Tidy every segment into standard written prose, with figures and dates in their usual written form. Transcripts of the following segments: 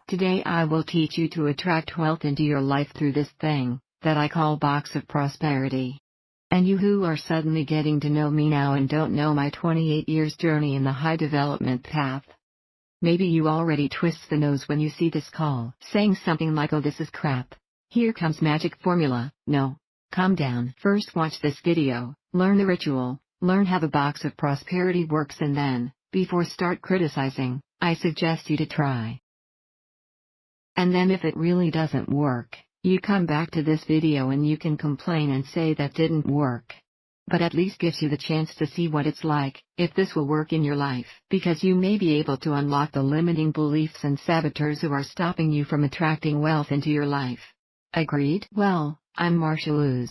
Today I will teach you to attract wealth into your life through this thing that I call box of prosperity. And you who are suddenly getting to know me now and don't know my 28 years journey in the high development path. Maybe you already twist the nose when you see this call, saying something like, oh, this is crap. Here comes magic formula. No. Calm down. First watch this video, learn the ritual, learn how the box of prosperity works, and then, before start criticizing, I suggest you to try. And then if it really doesn't work, you come back to this video and you can complain and say that didn't work. But at least gives you the chance to see what it's like, if this will work in your life, because you may be able to unlock the limiting beliefs and saboteurs who are stopping you from attracting wealth into your life. Agreed? Well, I'm Marcia.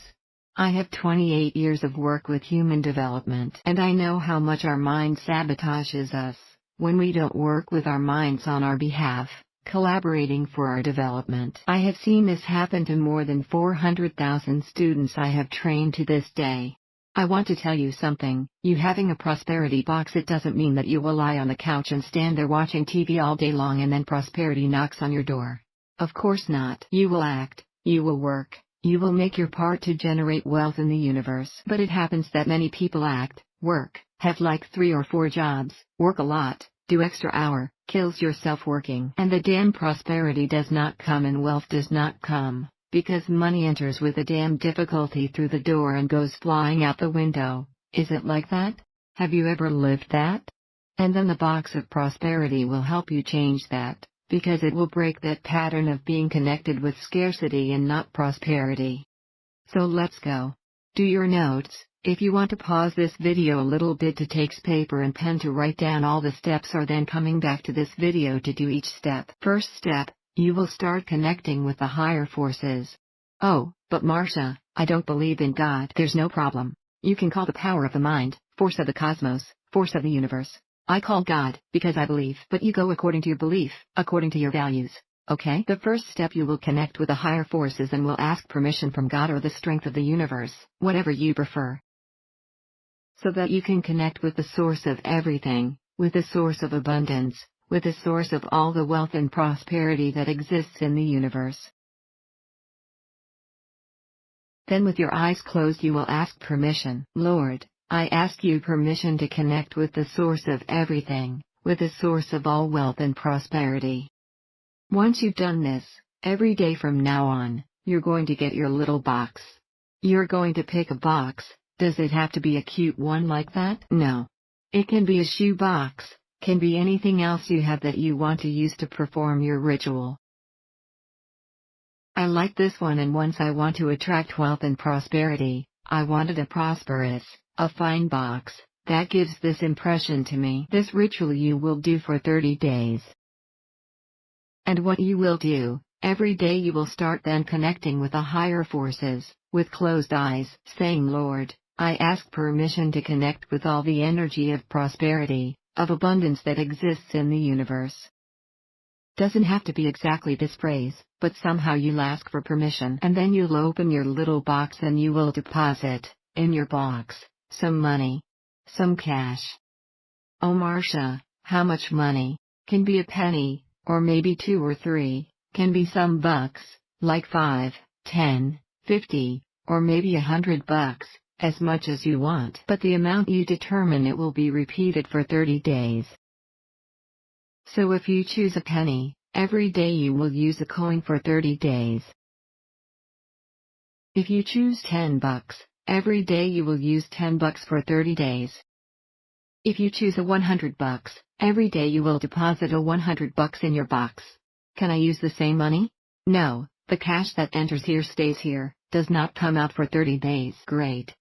I have 28 years of work with human development, and I know how much our mind sabotages us when we don't work with our minds on our behalf, collaborating for our development. I have seen this happen to more than 400,000 students I have trained to this day. I want to tell you something, you having a prosperity box, it doesn't mean that you will lie on the couch and stand there watching TV all day long and then prosperity knocks on your door. Of course not. You will act, you will work, you will make your part to generate wealth in the universe. But it happens that many people act, work, have like 3 or 4 jobs, work a lot, do extra hour, kills yourself working, and the damn prosperity does not come and wealth does not come, because money enters with a damn difficulty through the door and goes flying out the window. Is it like that? Have you ever lived that? And then the box of prosperity will help you change that, because it will break that pattern of being connected with scarcity and not prosperity. So let's go. Do your notes. If you want to pause this video a little bit to take paper and pen to write down all the steps, or then coming back to this video to do each step. First step, you will start connecting with the higher forces. Oh, but Marcia, I don't believe in God. There's no problem. You can call the power of the mind, force of the cosmos, force of the universe. I call God, because I believe. But you go according to your belief, according to your values. Okay? The first step, you will connect with the higher forces and will ask permission from God or the strength of the universe, whatever you prefer, so that you can connect with the source of everything, with the source of abundance, with the source of all the wealth and prosperity that exists in the universe. Then with your eyes closed you will ask permission. Lord, I ask you permission to connect with the source of everything, with the source of all wealth and prosperity. Once you've done this, every day from now on, you're going to get your little box. You're going to pick a box. Does it have to be a cute one like that? No. It can be a shoe box, can be anything else you have that you want to use to perform your ritual. I like this one, and once I want to attract wealth and prosperity, I wanted a prosperous, a fine box, that gives this impression to me. This ritual you will do for 30 days. And what you will do, every day you will start then connecting with the higher forces, with closed eyes, saying, Lord, I ask permission to connect with all the energy of prosperity, of abundance that exists in the universe. Doesn't have to be exactly this phrase, but somehow you'll ask for permission, and then you'll open your little box and you will deposit, in your box, some money. Some cash. Oh Marcia, how much money? Can be a penny, or maybe 2 or 3, can be some bucks, like 5, 10, 50, or maybe $100, as much as you want. But the amount you determine, it will be repeated for 30 days. So if you choose a penny, every day you will use a coin for 30 days. If you choose $10, every day you will use $10 for 30 days. If you choose a $100, every day you will deposit a $100 in your box. Can I use the same money? No, the cash that enters here stays here, does not come out for 30 days. Great.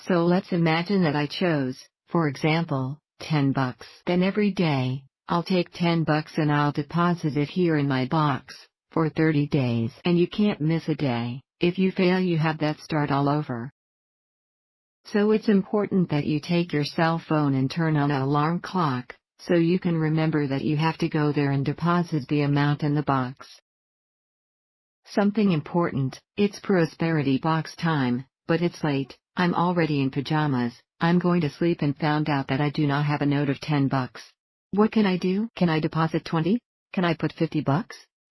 So let's imagine that I chose, for example, $10. Then every day, I'll take $10 and I'll deposit it here in my box, for 30 days. And you can't miss a day. If you fail, you have that start all over. So it's important that you take your cell phone and turn on an alarm clock, so you can remember that you have to go there and deposit the amount in the box. Something important, it's prosperity box time, but it's late, I'm already in pajamas, I'm going to sleep and found out that I do not have a note of $10. What can I do? Can I deposit 20? Can I put $50?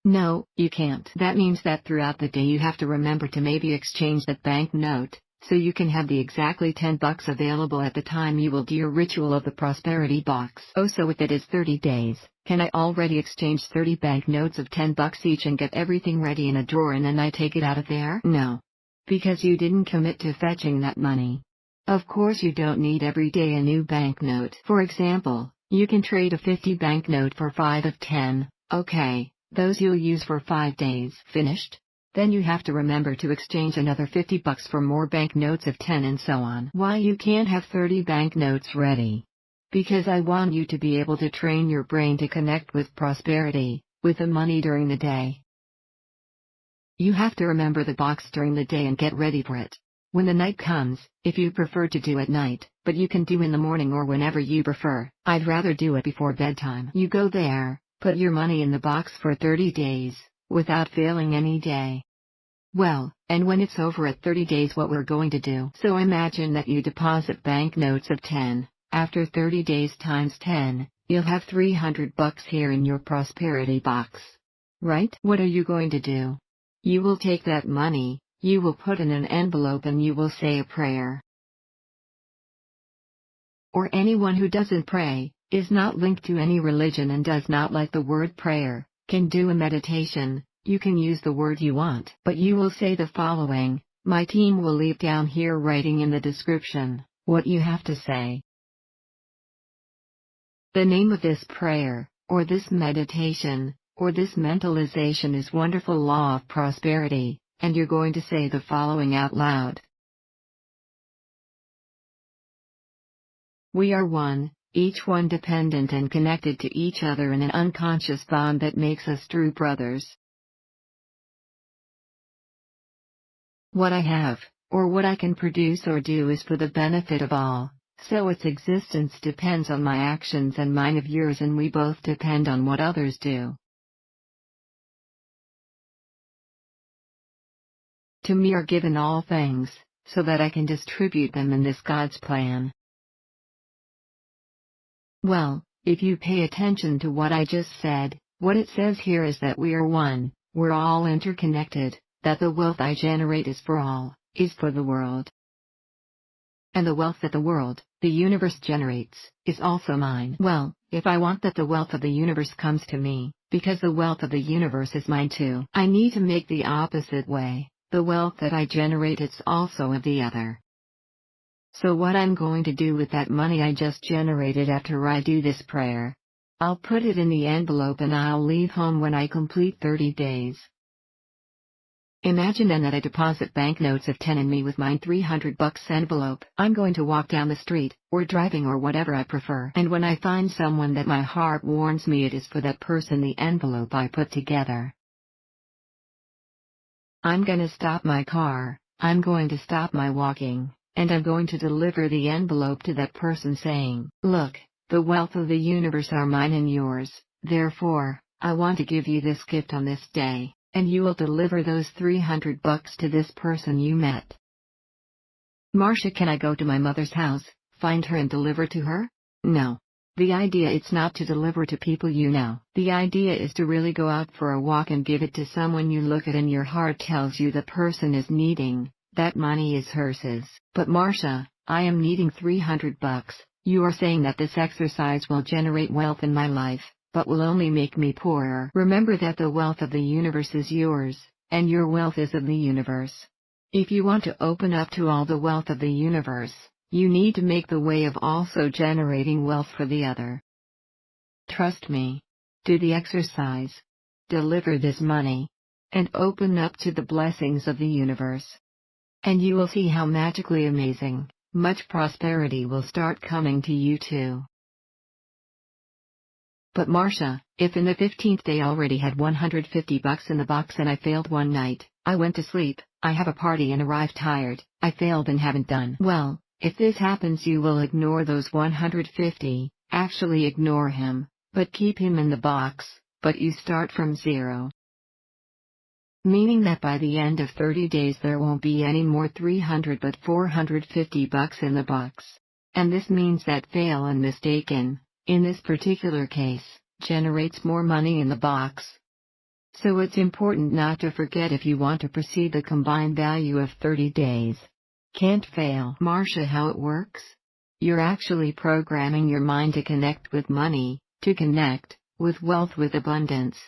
No, you can't. That means that throughout the day you have to remember to maybe exchange that bank note, so you can have the exactly $10 available at the time you will do your ritual of the prosperity box. Oh, so if it is 30 days, can I already exchange 30 bank notes of $10 each and get everything ready in a drawer and then I take it out of there? No. Because you didn't commit to fetching that money. Of course you don't need every day a new banknote. For example, you can trade a 50 banknote for 5 of 10, okay, those you'll use for 5 days. Finished? Then you have to remember to exchange another $50 for more banknotes of 10 and so on. Why you can't have 30 banknotes ready? Because I want you to be able to train your brain to connect with prosperity, with the money during the day. You have to remember the box during the day and get ready for it. When the night comes, if you prefer to do at night, but you can do in the morning or whenever you prefer, I'd rather do it before bedtime. You go there, put your money in the box for 30 days, without failing any day. Well, and when it's over at 30 days what we're going to do. So imagine that you deposit banknotes of 10, after 30 days times 10, you'll have $300 here in your prosperity box. Right? What are you going to do? You will take that money, you will put in an envelope and you will say a prayer. Or anyone who doesn't pray, is not linked to any religion and does not like the word prayer, can do a meditation, you can use the word you want. But you will say the following, my team will leave down here writing in the description, what you have to say. The name of this prayer, or this meditation, or this mentalization is Wonderful Law of Prosperity, and you're going to say the following out loud. We are one, each one dependent and connected to each other in an unconscious bond that makes us true brothers. What I have, or what I can produce or do is for the benefit of all, so its existence depends on my actions and mine of yours and we both depend on what others do. To me are given all things, so that I can distribute them in this God's plan. Well, if you pay attention to what I just said, what it says here is that we are one, we're all interconnected, that the wealth I generate is for all, is for the world. And the wealth that the world, the universe generates, is also mine. Well, if I want that the wealth of the universe comes to me, because the wealth of the universe is mine too, I need to make the opposite way. The wealth that I generate is also of the other. So what I'm going to do with that money I just generated after I do this prayer? I'll put it in the envelope and I'll leave home when I complete 30 days. Imagine then that I deposit banknotes of 10 in me with mine $300 envelope. I'm going to walk down the street, or driving or whatever I prefer. And when I find someone that my heart warns me it is for that person the envelope I put together. I'm gonna stop my car, I'm going to stop my walking, and I'm going to deliver the envelope to that person saying, look, the wealth of the universe are mine and yours, therefore, I want to give you this gift on this day, and you will deliver those $300 to this person you met. Marcia, can I go to my mother's house, find her and deliver to her? No. The idea is not to deliver to people you know. The idea is to really go out for a walk and give it to someone you look at and your heart tells you the person is needing, that money is hers. But Marcia, I am needing $300. You are saying that this exercise will generate wealth in my life, but will only make me poorer. Remember that the wealth of the universe is yours, and your wealth is of the universe. If you want to open up to all the wealth of the universe, you need to make the way of also generating wealth for the other. Trust me. Do the exercise. Deliver this money. And open up to the blessings of the universe. And you will see how magically amazing, much prosperity will start coming to you too. But Marcia, if in the 15th day I already had $150 in the box and I failed one night, I went to sleep, I have a party and arrived tired, I failed and haven't done well. If this happens you will ignore those 150, actually ignore him, but keep him in the box, but you start from zero. Meaning that by the end of 30 days there won't be any more 300 but $450 in the box. And this means that fail and mistaken, in this particular case, generates more money in the box. So it's important not to forget if you want to proceed the combined value of 30 days. Can't fail. Marcia, how it works? You're actually programming your mind to connect with money, to connect with wealth, with abundance.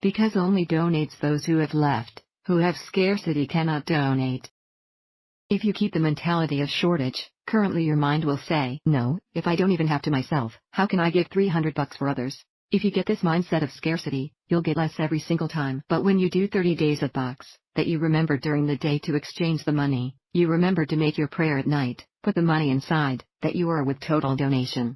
Because only donates those who have left, who have scarcity cannot donate. If you keep the mentality of shortage, currently your mind will say, no, if I don't even have to myself, how can I give $300 for others? If you get this mindset of scarcity, you'll get less every single time. But when you do 30 days of box, that you remember during the day to exchange the money, you remember to make your prayer at night, put the money inside, that you are with total donation.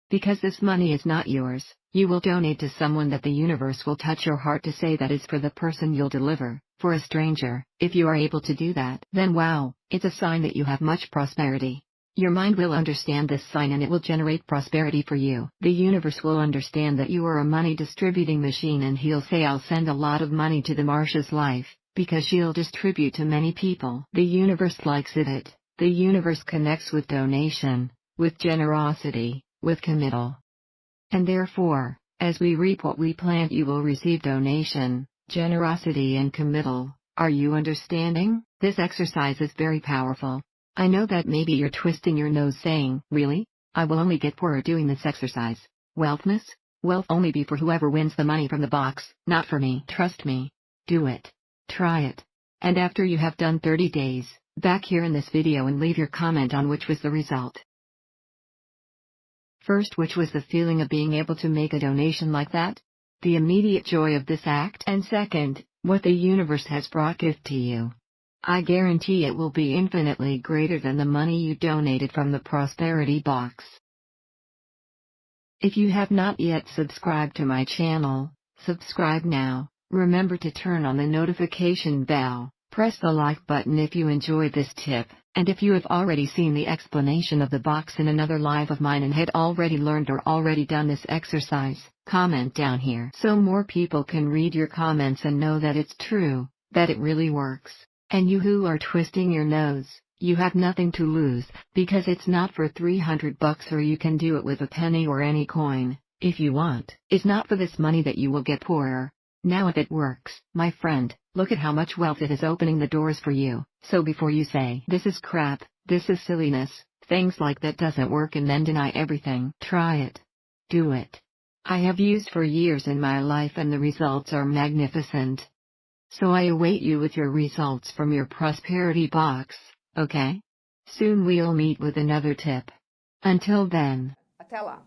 Because this money is not yours, you will donate to someone that the universe will touch your heart to say that is for the person you'll deliver, for a stranger. If you are able to do that, then wow, it's a sign that you have much prosperity. Your mind will understand this sign and it will generate prosperity for you. The universe will understand that you are a money distributing machine and he'll say, I'll send a lot of money to the Marcia's life, because she'll distribute to many people. The universe likes it. The universe connects with donation, with generosity, with committal. And therefore, as we reap what we plant, you will receive donation, generosity and committal. Are you understanding? This exercise is very powerful. I know that maybe you're twisting your nose saying, really? I will only get poorer doing this exercise. Wealthness? Wealth only be for whoever wins the money from the box, not for me. Trust me. Do it. Try it. And after you have done 30 days, back here in this video and leave your comment on which was the result. First, which was the feeling of being able to make a donation like that? The immediate joy of this act. And second, what the universe has brought gift to you. I guarantee it will be infinitely greater than the money you donated from the prosperity box. If you have not yet subscribed to my channel, subscribe now. Remember to turn on the notification bell. Press the like button if you enjoyed this tip, and if you have already seen the explanation of the box in another live of mine and had already learned or already done this exercise, comment down here so more people can read your comments and know that it's true, that it really works. And you who are twisting your nose, you have nothing to lose, because it's not for $300 or you can do it with a penny or any coin, if you want. It's not for this money that you will get poorer. Now if it works, my friend, look at how much wealth it is opening the doors for you. So before you say, this is crap, this is silliness, things like that doesn't work and then deny everything. Try it. Do it. I have used for years in my life and the results are magnificent. So I await you with your results from your prosperity box, okay? Soon we'll meet with another tip. Until then. Até lá.